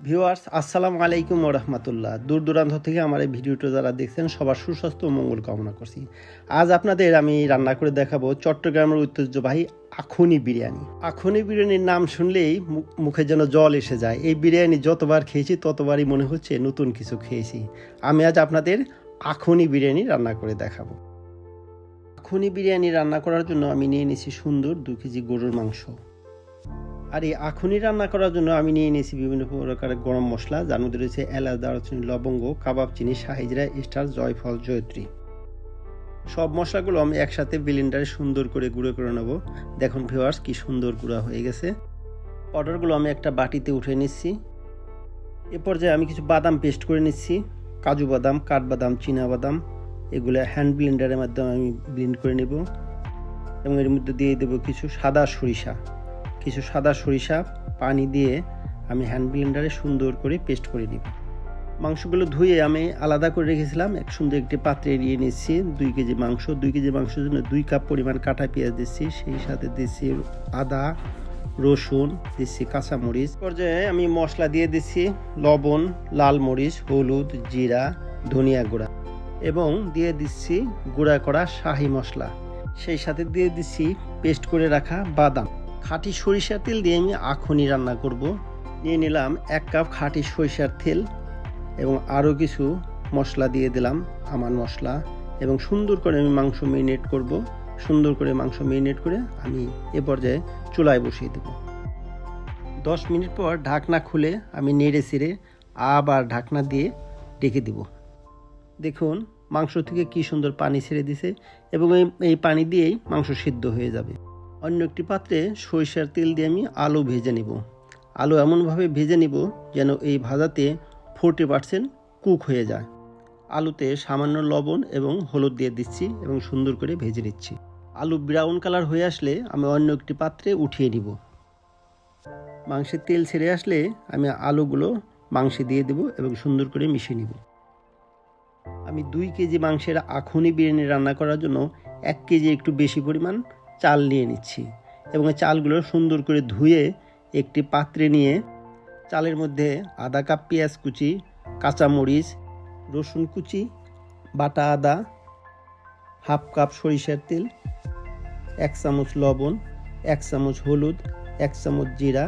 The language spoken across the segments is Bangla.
ভিউয়ার্স আসসালামু আলাইকুম ওয়া রাহমাতুল্লাহ। দূর দূরান্ত থেকে আমার এই ভিডিওটা যারা দেখছেন সবার সুস্বাস্থ্য ও মঙ্গল কামনা করছি। আজ আপনাদের আমি রান্না করে দেখাবো চট্টগ্রামের ঐতিহ্যবাহী আখুনি বিরিয়ানি। আখুনি বিরিয়ানির নাম শুনলেই মুখে যেন জল এসে যায়। এই বিরিয়ানি যতবার খেয়েছি ততবারই মনে হচ্ছে নতুন কিছু খেয়েছি। আমি আজ আপনাদের আখুনি বিরিয়ানি রান্না করে দেখাবো। আখুনি বিরিয়ানি রান্না করার জন্য আমি নিয়ে নিয়েছি সুন্দর 2 কেজি গরুর মাংস। আর এই আখুনি রান্না করার জন্য আমি নিয়ে নিয়েছি বিভিন্ন প্রকারের গরম মশলা, যার মধ্যে রয়েছে এলাচ, দারুচিনি, লবঙ্গ, কাবাব চিনি, শাহি জিরা, স্টার, জয়ফল, জয়ত্রী। সব মশলাগুলো আমি একসাথে ব্লেন্ডারে সুন্দর করে গুঁড়ো করে নেব। দেখুন ভিউয়ার্স কি সুন্দর গুঁড়া হয়ে গেছে। পাউডারগুলো আমি একটা বাটিতে উঠে নিচ্ছি। এ পর্যায়ে আমি কিছু বাদাম পেস্ট করে নিচ্ছি, কাজু বাদাম, কাঠবাদাম, চীনা বাদাম। এগুলো হ্যান্ড ব্লেন্ডারের মাধ্যমে আমি ব্লেন্ড করে নেব এবং এর মধ্যে দিয়ে দেবো কিছু সাদা সরিষা পানি দিয়ে আমি হ্যান্ড ব্লেন্ডারে সুন্দর করে পেস্ট করে নিব। মাংসগুলো ধুয়ে আমি আলাদা করে রেখেছিলাম। এক সুন্দর একটি পাত্রে নিয়ে নিচ্ছি 2 কেজি মাংস। 2 কেজি মাংসের জন্য 2 কাপ পরিমাণ কাটা পেঁয়াজ দিচ্ছি, সেই সাথে দিচ্ছি আদা, রসুন, দিচ্ছি কাঁচামরিচ। পর্যায়ে আমি মশলা দিয়ে দিচ্ছি লবণ, লাল মরিচ, হলুদ, জিরা, ধনিয়া গুঁড়া এবং দিয়ে দিচ্ছি গুঁড়া করা শাহি মশলা। সেই সাথে দিয়ে দিচ্ছি পেস্ট করে রাখা বাদাম। খাঁটি সরিষার তেল দিয়ে আমি আখুনি রান্না করব। নিয়ে নিলাম 1 কাপ খাঁটি সরিষার তেল এবং আরও কিছু মশলা দিয়ে দিলাম আমার মশলা এবং সুন্দর করে আমি মাংস মেরিনেট করব। সুন্দর করে মাংস মেরিনেট করে আমি এ পর্যায়ে চুলায় বসিয়ে দেব। 10 মিনিট পর ঢাকনা খুলে আমি নেড়ে চেড়ে আবার ঢাকনা দিয়ে ঢেকে দিব। দেখুন মাংস থেকে কি সুন্দর পানি ছেড়ে দিছে এবং এই পানি দিয়েই মাংস সিদ্ধ হয়ে যাবে। অন্য একটি পাত্রে সরিষার তেল দিয়ে আমি আলু ভেজে নিব। আলু এমনভাবে ভেজে নিব যেন এই ভাজাতে 40% কুক হয়ে যায়। আলুতে সামান্য লবণ এবং হলুদ দিয়ে দিচ্ছি এবং সুন্দর করে ভেজে নিচ্ছি। আলু ব্রাউন কালার হয়ে আসলে আমি অন্য একটি পাত্রে উঠিয়ে নিব। মাংসের তেল ছেড়ে আসলে আমি আলুগুলো মাংসে দিয়ে দেব এবং সুন্দর করে মিশিয়ে নিব। আমি 2 কেজি মাংসের আখুনি বিরিয়ানি রান্না করার জন্য 1 কেজি একটু বেশি পরিমাণ চাল নিয়ে নিচ্ছি এবং এই চালগুলো সুন্দর করে ধুয়ে একটি পাত্রে নিয়ে চালের মধ্যে আধা কাপ পেঁয়াজ কুচি, কাঁচামরিচ, রসুন কুচি, বাটা আদা, হাফ কাপ সরিষার তেল, 1 চামচ লবণ, 1 চামচ হলুদ, 1 চামচ জিরা,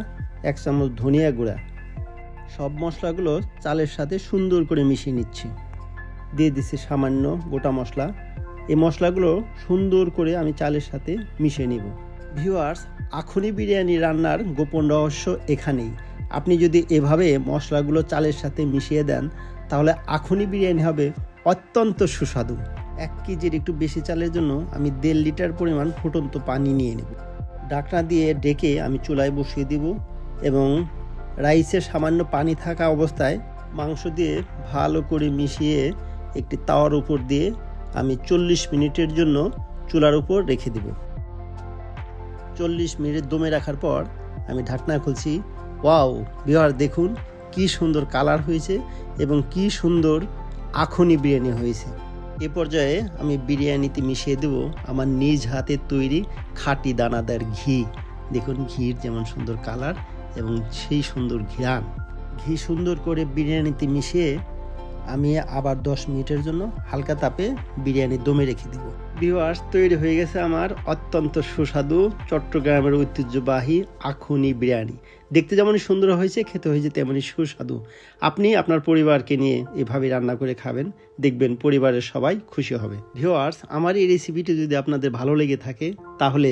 1 চামচ ধনিয়া গুঁড়া সব মশলাগুলো চালের সাথে সুন্দর করে মিশিয়ে নিচ্ছি। দিয়ে দিচ্ছি সামান্য গোটা মশলা। এই মশলাগুলো সুন্দর করে আমি চালের সাথে মিশিয়ে নিব। ভিউয়ার্স, আখুনি বিরিয়ানি রান্নার গোপন রহস্য এখানেই। আপনি যদি এভাবে মশলাগুলো চালের সাথে মিশিয়ে দেন তাহলে আখুনি বিরিয়ানি হবে অত্যন্ত সুস্বাদু। 1 কেজির একটু বেশি চালের জন্য আমি 1.5 লিটার পরিমাণ ফুটন্ত পানি নিয়ে নেব। ঢাকনা দিয়ে ঢেকে আমি চুলায় বসিয়ে দিব এবং রাইসের সামান্য পানি থাকা অবস্থায় মাংস দিয়ে ভালো করে মিশিয়ে একটি তাওয়ার উপর দিয়ে আমি 40 মিনিটের জন্য চুলার উপর রেখে দেব। 40 মিনিট দমে রাখার পর আমি ঢাকনা খুলছি। ওয়াও ভিউয়ার, দেখুন কি সুন্দর কালার হয়েছে এবং কি সুন্দর আখুনি বিরিয়ানি হয়েছে। এ পর্যায়ে আমি বিরিয়ানিতে মিশিয়ে দেব আমার নিজ হাতে তৈরি খাঁটি দানাদার ঘি। দেখুন ঘির যেমন সুন্দর কালার এবং সেই সুন্দর ঘ্রাণ। ঘি সুন্দর করে বিরিয়ানিতে মিশিয়ে আমি আবার 10 মিনিটের জন্য হালকা তাপে বিরিয়ানি দমে রেখে দিব। ভিউয়ার্স, তৈরি হয়ে গেছে আমার অত্যন্ত সুস্বাদু চট্টগ্রামের ঐতিহ্যবাহী আখুনি বিরিয়ানি। দেখতে যেমন সুন্দর হয়েছে, খেতে হয়েছে তেমনই সুস্বাদু। আপনি আপনার পরিবারকে নিয়ে এভাবে রান্না করে খাবেন, দেখবেন পরিবারের সবাই খুশি হবে। ভিউয়ার্স, আমার এই রেসিপিটি যদি আপনাদের ভালো লেগে থাকে তাহলে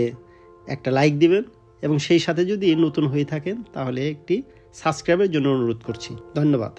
একটা লাইক দিবেন এবং সেই সাথে যদি নতুন হয়ে থাকেন তাহলে একটি সাবস্ক্রাইবের জন্য অনুরোধ করছি। ধন্যবাদ।